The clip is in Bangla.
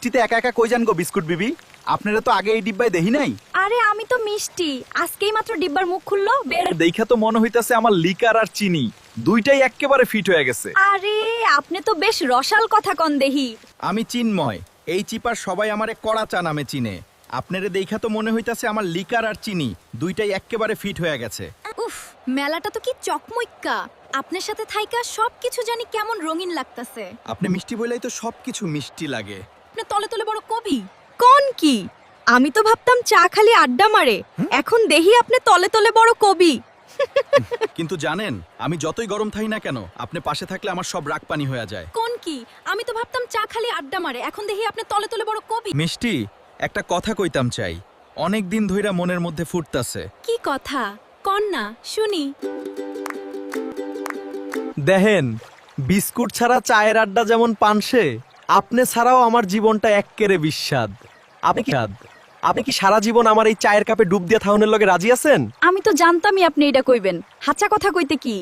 চিতে একা একা কই যান গো বিস্কুট বিবি? আপনারা তো আগে এই ডিব্বায় দেখি নাই। আরে আমি তো মিষ্টি, আজকেই মাত্র ডিব্বার মুখ খুললো বের। দেখা তো মনে হইতাছে আমার লিকার আর চিনি দুইটাই একেবারে ফিট হয়ে গেছে। আরে আপনি তো বেশ রসাল কথা কন দেহি। আমি চিন্ময়, এই চিপার সবাই আমারে কড়া চা নামে চিনে। আপনারে দেখা তো মনে হইতাছে আমার লিকার আর চিনি দুইটাই একেবারে ফিট হয়ে গেছে। উফ, মেলাটা তো কি চকমইক্কা। আপনার সাথে থাইকা সবকিছু জানি কেমন রঙিন লাগতাছে। আপনি মিষ্টি বলেই তো সবকিছু মিষ্টি লাগে। আপনি তলে তলে বড় কবি কোন কি? আমি তো ভাবতাম চা খালি আড্ডা মারে, এখন দেহি আপনি তলে তলে বড় কবি। কিন্তু জানেন, আমি যতই গরম থাই না কেন, আপনি পাশে থাকলে আমার সব রাগ পানি হয়ে যায়। কোন কি? আমি তো ভাবতাম চা খালি আড্ডা মারে, এখন দেখি আপনি তলে তলে বড় কবি। মিষ্টি, একটা কথা কইতাম চাই, অনেক দিন ধইরা মনের মধ্যে ফুটতাছে। কি কথা কন না শুনি। দেখেন, বিস্কুট ছাড়া চায়ের আড্ডা যেমন পানসে, আপনি ছাড়াও আমার জীবনটা এক্কেরে বিস্বাদ। আপনি কি সারা জীবন আমার এই চায়ের কাপে ডুব দিয়ে থাউনের লগে রাজি আছেন? আমি তো জানতামই আপনি এটা কইবেন। হাঁচা কথা কইতে কি,